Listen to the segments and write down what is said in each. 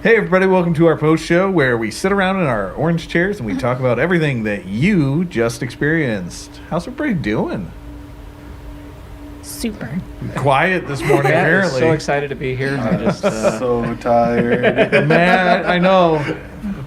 Hey everybody, welcome to our post show where we sit around in our orange chairs and we talk about everything that you just experienced. How's everybody doing? Super. Quiet this morning, Matt is apparently. so excited to be here. So tired. Matt, I know.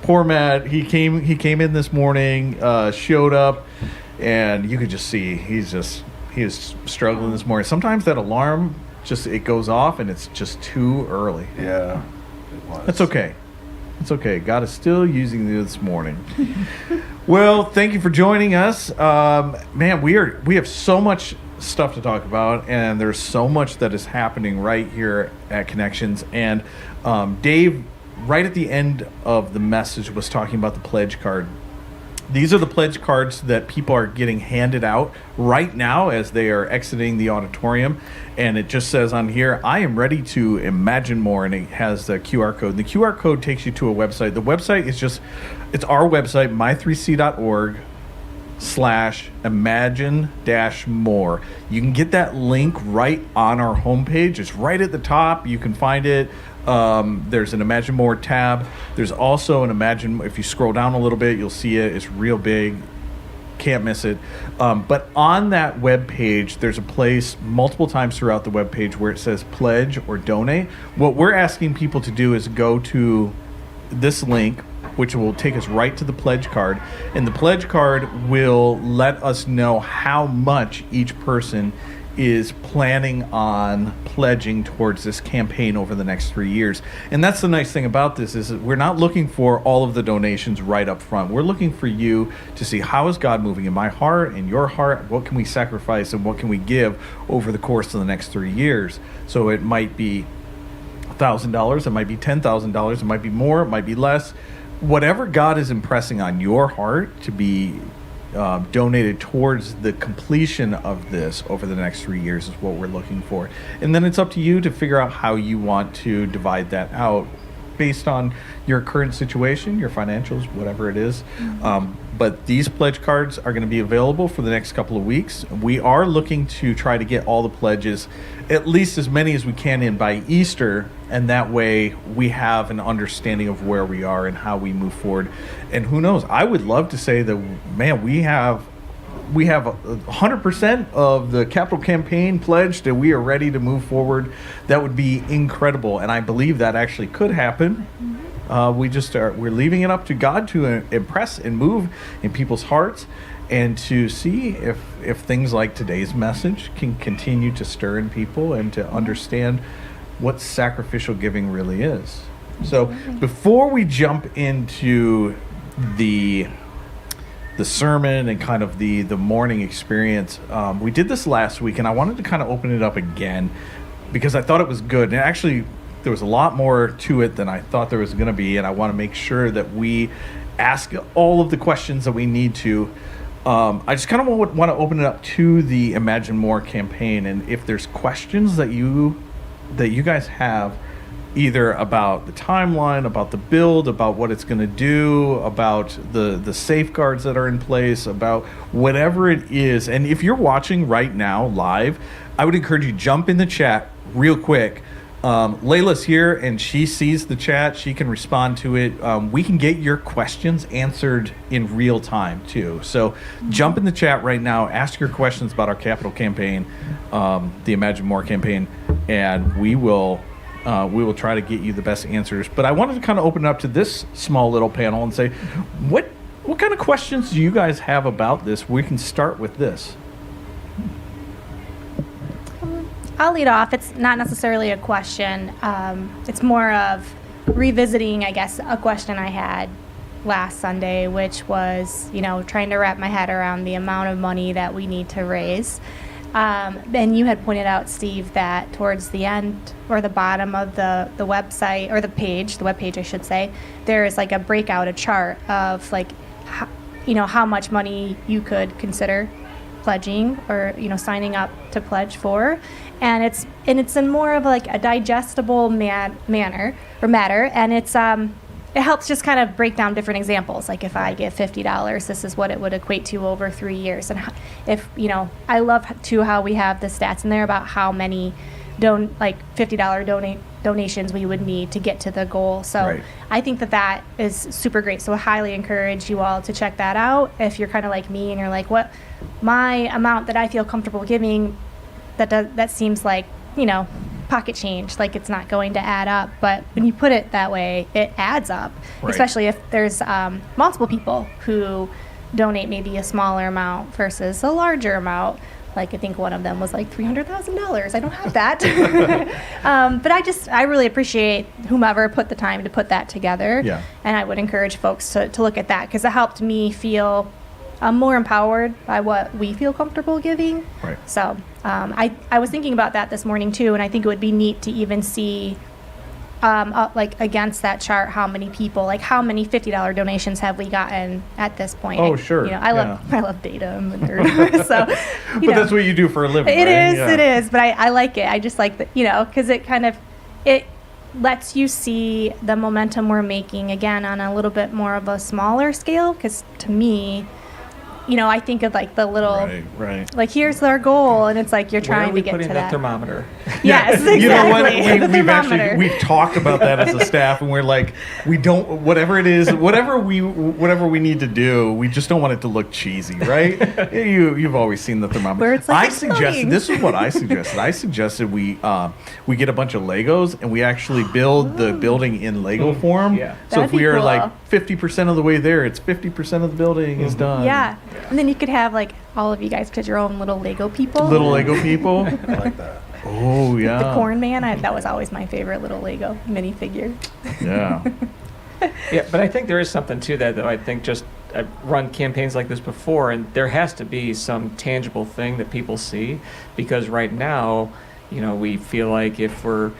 Poor Matt. He came in this morning, showed up, and you could just see he is struggling this morning. Sometimes that alarm it goes off and it's just too early. Yeah, it was. That's okay. It's okay. God is still using you this morning. Well, thank you for joining us. Man, we have so much stuff to talk about, and there's so much that is happening right here at Connections. And Dave, right at the end of the message, was talking about the pledge card. These are the pledge cards that people are getting handed out right now as they are exiting the auditorium. And it just says on here, I am ready to imagine more. And it has the QR code. And the QR code takes you to a website. The website is it's our website, my3c.org/imagine-more. You can get that link right on our homepage. It's right at the top. You can find it. There's an Imagine More tab. There's also an Imagine, if you scroll down a little bit, you'll see it. It's real big. Can't miss it. But on that web page, there's a place multiple times throughout the web page where it says pledge or donate. What we're asking people to do is go to this link, which will take us right to the pledge card. And the pledge card will let us know how much each person is planning on pledging towards this campaign over the next 3 years. And that's the nice thing about this is that we're not looking for all of the donations right up front. We're looking for you to see, how is God moving in my heart, in your heart? What can we sacrifice and what can we give over the course of the next 3 years? So it might be $1,000, it might be $10,000, it might be more, it might be less. Whatever God is impressing on your heart to be donated towards the completion of this over the next 3 years is what we're looking for. And then it's up to you to figure out how you want to divide that out based on your current situation, your financials, whatever it is. But these pledge cards are going to be available for the next couple of weeks. We are looking to try to get all the pledges, at least as many as we can, in by Easter, and that way we have an understanding of where we are and how we move forward. And who knows, I would love to say that, man, we have 100% of the capital campaign pledged and we are ready to move forward. That would be incredible, and I believe that actually could happen. We're leaving it up to God to impress and move in people's hearts, and to see if things like today's message can continue to stir in people and to understand what sacrificial giving really is. So before we jump into the sermon and kind of the morning experience, we did this last week, and I wanted to kind of open it up again because I thought it was good. And actually, there was a lot more to it than I thought there was going to be, and I want to make sure that we ask all of the questions that we need to. I just kind of want to open it up to the Imagine More campaign, and if there's questions that you guys have, either about the timeline, about the build, about what it's going to do, about the safeguards that are in place, about whatever it is. And if you're watching right now live, I would encourage you, jump in the chat real quick. Layla's here and she sees the chat. She can respond to it. We can get your questions answered in real time too. So jump in the chat right now, ask your questions about our capital campaign, the Imagine More campaign, and we will try to get you the best answers. But I wanted to kind of open it up to this small little panel and say, what kind of questions do you guys have about this? We can start with this. I'll lead off. It's not necessarily a question. It's more of revisiting, I guess, a question I had last Sunday, which was, trying to wrap my head around the amount of money that we need to raise. And you had pointed out, Steve, that towards the end or the bottom of the website, or the web page, I should say, there is like a chart of like, how much money you could consider pledging or signing up to pledge for, and it's in more of like a digestible matter, and it helps just kind of break down different examples. Like if I give $50, this is what it would equate to over 3 years. And if I love too how we have the stats in there about how many like $50 donations we would need to get to the goal. So Right. I think that is super great. So I highly encourage you all to check that out. If you're kind of like me and you're like, what my amount that I feel comfortable giving, that seems like, pocket change, like it's not going to add up. But when you put it that way, it adds up, Right. especially if there's multiple people who donate maybe a smaller amount versus a larger amount. Like I think one of them was like $300,000. I don't have that. But I really appreciate whomever put the time to put that together. Yeah. And I would encourage folks to look at that because it helped me feel more empowered by what we feel comfortable giving. Right. So I was thinking about that this morning too, and I think it would be neat to even see like against that chart how many people, like how many $50 donations have we gotten at this point. Oh, sure. I love data. I'm a nerd. So, But that's what you do for a living, it right? is, Yeah. it is. But I like it. I just like that, because it lets you see the momentum we're making again on a little bit more of a smaller scale. Because to me, I think of like the little, Right. like here's our goal, and it's like you're Where are trying we to get putting to the that. thermometer? Yes, You know what? exactly. The We've thermometer. we've talked about that as a staff, and we're like, we don't, whatever it is, whatever we need to do, we just don't want it to look cheesy, right? You've always seen the thermometer. Where it's like I suggested, exploding. this is what I suggested. I suggested we get a bunch of Legos and we actually build the building in Lego form. Yeah. So That'd if we be are cool. like 50% of the way there, it's 50% of the building is done. Yeah. And then you could have like all of you guys put your own little Lego people. Little Lego people. I like that. Oh yeah. The corn man. That was always my favorite little Lego minifigure. Yeah. Yeah, but I think there is something to that, though. I think I've run campaigns like this before, and there has to be some tangible thing that people see, because right now, we feel like if we're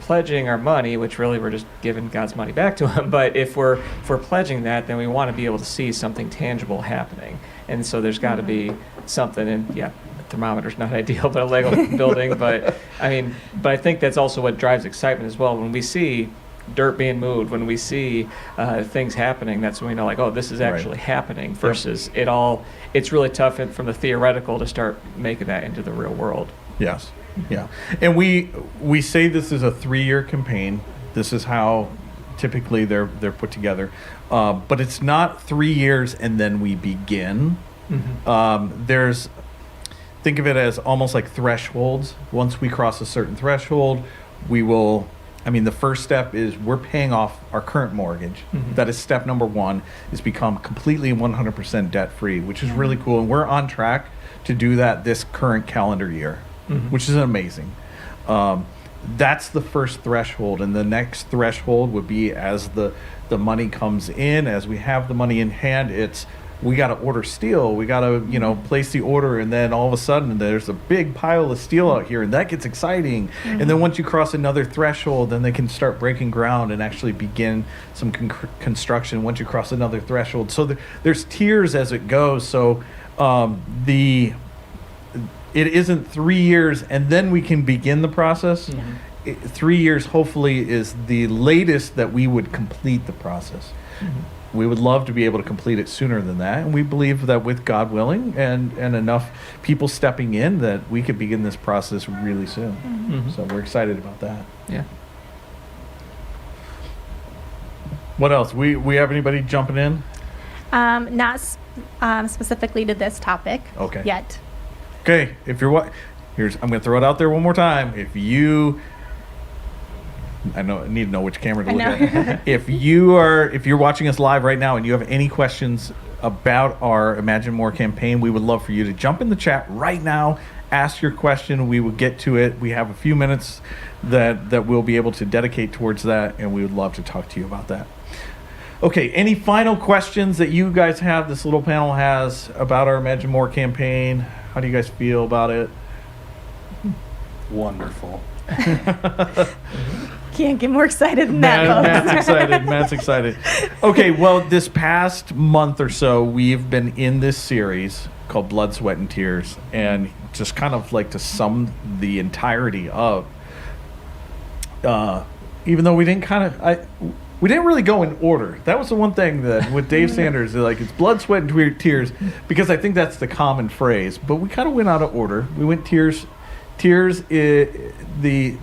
pledging our money, which really we're just giving God's money back to Him, but if we're pledging that, then we want to be able to see something tangible happening, and so there's got to be something. And yeah, a thermometer's not ideal, but a Lego building, but I think that's also what drives excitement as well. When we see dirt being moved, when we see things happening, that's when we know, like, oh, this is actually happening, versus it's really tough from the theoretical to start making that into the real world. Yes. Yeah. And we say this is a 3-year campaign. This is how typically they're put together. But it's not 3 years and then we begin. Mm-hmm. Think of it as almost like thresholds. Once we cross a certain threshold, the first step is we're paying off our current mortgage. Mm-hmm. That is step number 1, is become completely 100% debt free, which is really cool. And we're on track to do that this current calendar year, which is amazing. That's the first threshold. And the next threshold would be as the money comes in, as we have the money in hand, we got to order steel. We got to, place the order, and then all of a sudden there's a big pile of steel out here, and that gets exciting. Mm-hmm. And then once you cross another threshold, then they can start breaking ground and actually begin some construction once you cross another threshold. So there's tiers as it goes. So it isn't 3 years and then we can begin the process. Mm-hmm. 3 years hopefully is the latest that we would complete the process. Mm-hmm. We would love to be able to complete it sooner than that, and we believe that with God willing and enough people stepping in, that we could begin this process really soon. Mm-hmm. So we're excited about that. Yeah. What else? We have anybody jumping in? Not specifically to this topic Okay. yet. Okay, if you're I'm going to throw it out there one more time. I need to know which camera to look at. If you're watching us live right now and you have any questions about our Imagine More campaign, we would love for you to jump in the chat right now, ask your question. We will get to it. We have a few minutes that we'll be able to dedicate towards that, and we would love to talk to you about that. Okay, any final questions that you guys have, this little panel has, about our Imagine More campaign? How do you guys feel about it? Wonderful. Can't get more excited than that. Matt's excited. Okay, well, this past month or so, we've been in this series called Blood, Sweat, and Tears, and just kind of like to sum the entirety of, even though we didn't really go in order. That was the one thing that with Dave Sanders, like, it's blood, sweat, and tears, because I think that's the common phrase. But we kind of went out of order. We went tears, Tears, the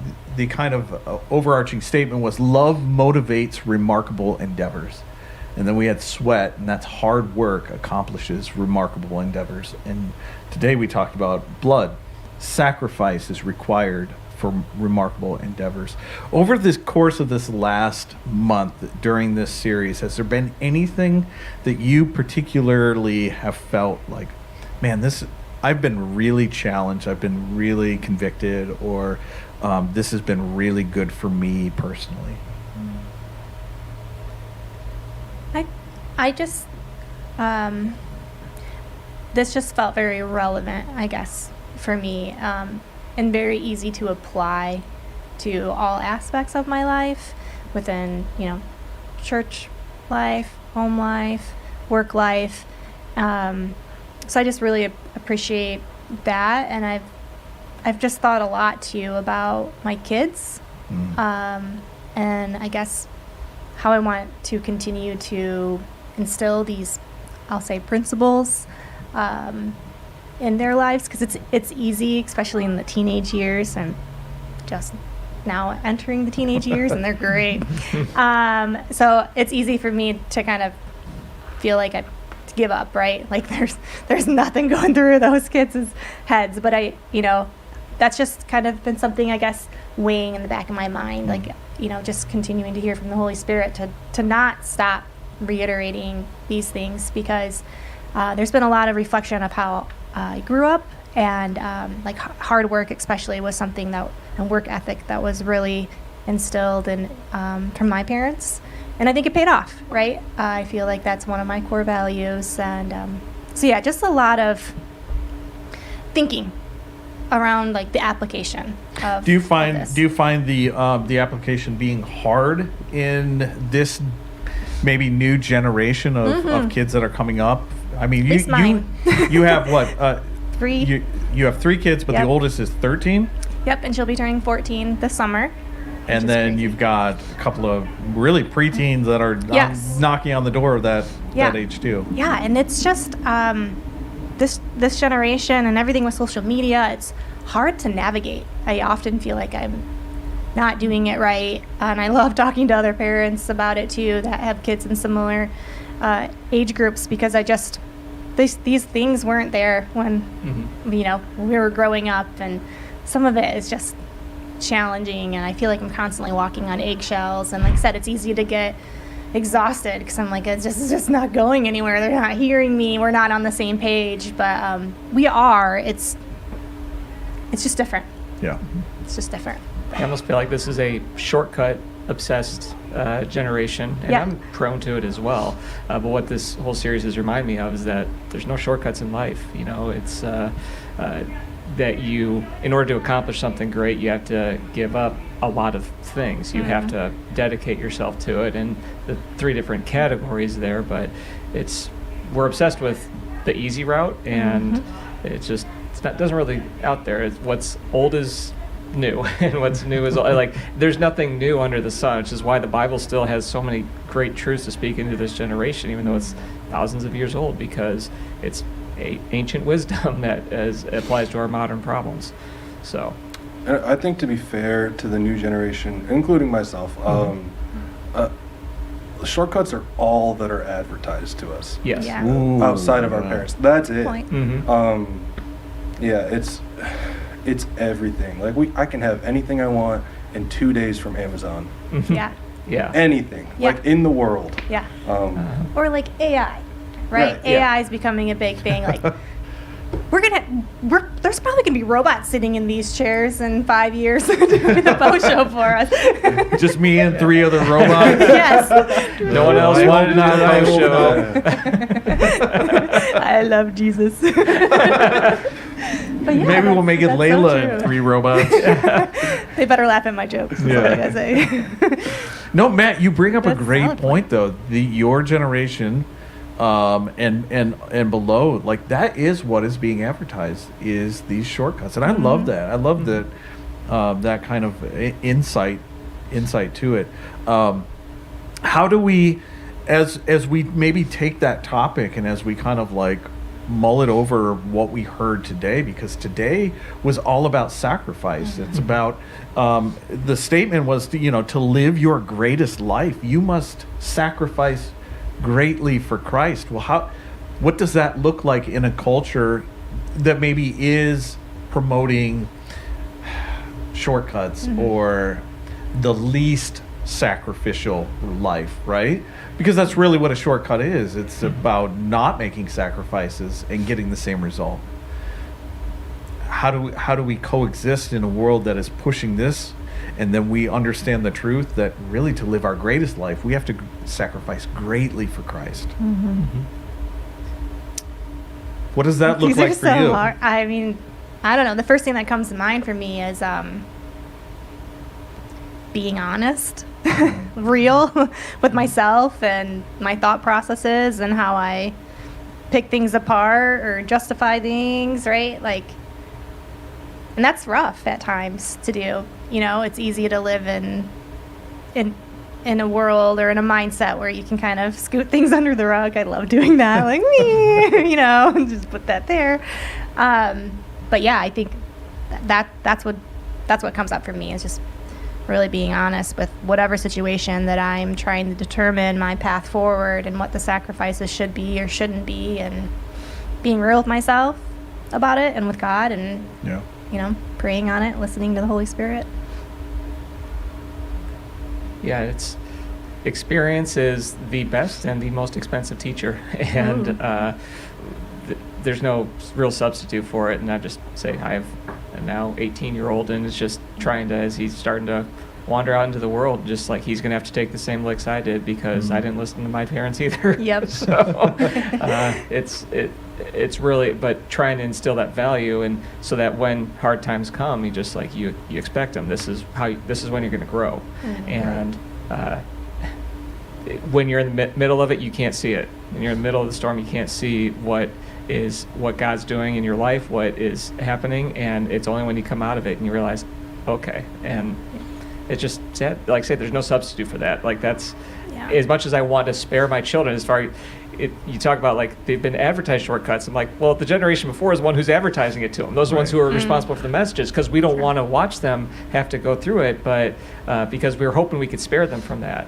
kind of overarching statement was love motivates remarkable endeavors. And then we had sweat, and that's hard work accomplishes remarkable endeavors. And today we talked about blood. Sacrifice is required for remarkable endeavors. Over the course of this last month during this series, has there been anything that you particularly have felt like, man, I've been really challenged, I've been really convicted, or this has been really good for me personally? I just, this just felt very relevant, I guess, for me, and very easy to apply to all aspects of my life within, church life, home life, work life. So I just really appreciate that, and I've just thought a lot too about my kids, and I guess how I want to continue to instill these, I'll say, principles in their lives, because it's easy, especially in the teenage years, and just now entering the teenage years, and they're great. So it's easy for me to kind of feel like I give up, right? Like there's nothing going through those kids' heads, but that's just kind of been something, I guess, weighing in the back of my mind, like, just continuing to hear from the Holy Spirit to not stop reiterating these things, because there's been a lot of reflection of how I grew up, and like hard work especially was something and work ethic that was really instilled in from my parents, and I think it paid off, right? I feel like that's one of my core values, and so yeah, just a lot of thinking around like the application of Do you find this. the application being hard in this maybe new generation of kids that are coming up? I mean, At least mine. you have what? 3. You have 3 kids, but Yep. the oldest is 13, Yep, and she'll be turning 14 this summer. and is then crazy. you've got a couple of really preteens that are Yes. knocking on the door of that Yeah. age too. Yeah, and it's just this generation and everything with social media, it's hard to navigate. I often feel like I'm not doing it right, and I love talking to other parents about it too that have kids in similar age groups, because these things weren't there when we were growing up, and some of it is just challenging, and I feel like I'm constantly walking on eggshells, and like I said, it's easy to get exhausted because I'm like, it's just not going anywhere. They're not hearing me. We're not on the same page, but we are. It's just different. Yeah. It's just different. I almost feel like this is a shortcut obsessed generation, and Yeah. I'm prone to it as well. But what this whole series has reminded me of is that there's no shortcuts in life. It's that you, in order to accomplish something great, you have to give up a lot of things. You have to dedicate yourself to it, and the 3 different categories there. But we're obsessed with the easy route, and doesn't really out there. What's old is new, and what's new is like there's nothing new under the sun, which is why the Bible still has so many great truths to speak into this generation, even though it's thousands of years old, because it's ancient wisdom that applies to our modern problems. So And I think, to be fair to the new generation, including myself, shortcuts are all that are advertised to us yes. Yeah. Ooh, outside of our yeah. parents. That's it. Point. Yeah, it's everything. Like I can have anything I want in 2 days from Amazon. Yeah. Yeah. Anything, Yeah. like in the world. Yeah. Um, Or like AI, right? Right, yeah. AI is becoming a big thing. Like there's probably gonna be robots sitting in these chairs in 5 years doing the Bo show for us. Just me and 3 other robots. Yes. No one else I wanted hope to do not, the I Bo hope show. I love Jesus. But yeah, Maybe we'll make it that's so Layla and true. 3 robots. They better laugh at my jokes. That's what I gotta say. No, Matt, you bring up a That's a great valid point, though. Your generation, and below, like that is what is being advertised, is these shortcuts, and I love that. I love that that kind of insight to it. How do we, as we maybe take that topic and as we kind of like mull it over what we heard today, because today was all about sacrifice. It's about the statement was to live your greatest life, you must sacrifice greatly for Christ. Well, what does that look like in a culture that maybe is promoting shortcuts or the least sacrificial life, right? Because that's really what a shortcut is. It's about not making sacrifices and getting the same result. How do we coexist in a world that is pushing this, and then we understand the truth that really to live our greatest life, we have to sacrifice greatly for Christ. What does that look These like are for so you? hard. I mean, I don't know. The first thing that comes to mind for me is being honest, real with myself and my thought processes and how I pick things apart or justify things, right? Like, and that's rough at times to do. It's easy to live in a world or in a mindset where you can kind of scoot things under the rug. I love doing that, like me, just put that there. But yeah, I think that's what comes up for me, is just really being honest with whatever situation that I'm trying to determine my path forward and what the sacrifices should be or shouldn't be, and being real with myself about it and with God, and praying on it, listening to the Holy Spirit. Yeah, it's experience is the best and the most expensive teacher, and there's no real substitute for it. And I just say I have a now 18-year-old, and is just trying to, as he's starting to wander out into the world, just like he's going to have to take the same licks I did, because I didn't listen to my parents either. Yep. So it's really, but trying to instill that value, and so that when hard times come, you expect them. This is when you're going to grow. And when you're in the middle of it, you can't see it. When you're in the middle of the storm, you can't see what God's doing in your life, what is happening, and it's only when you come out of it and you realize, okay. And it's just sad. Like I say, there's no substitute for that. Like, that's as much as I want to spare my children. As far you talk about, like, they've been advertised shortcuts. I'm like, well, the generation before is the one who's advertising it to them. Those are the ones who are responsible for the messages, because we don't want to watch them have to go through it. But because we were hoping we could spare them from that,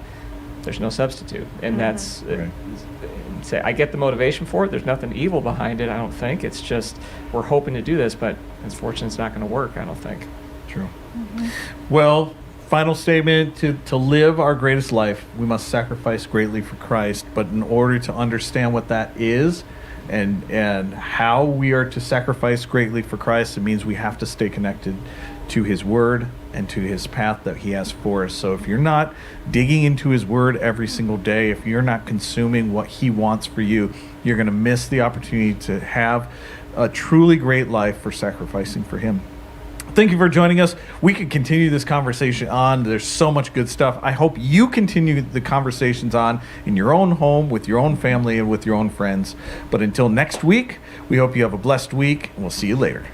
there's no substitute. And that's say I get the motivation for it. There's nothing evil behind it, I don't think. It's just we're hoping to do this, but unfortunately, it's not going to work, I don't think. True. Well, final statement, to live our greatest life, we must sacrifice greatly for Christ. But in order to understand what that is and how we are to sacrifice greatly for Christ, it means we have to stay connected to his word and to his path that he has for us. So if you're not digging into his word every single day, if you're not consuming what he wants for you, you're going to miss the opportunity to have a truly great life for sacrificing for him. Thank you for joining us. We could continue this conversation on. There's so much good stuff. I hope you continue the conversations on in your own home, with your own family, and with your own friends. But until next week, we hope you have a blessed week, and we'll see you later.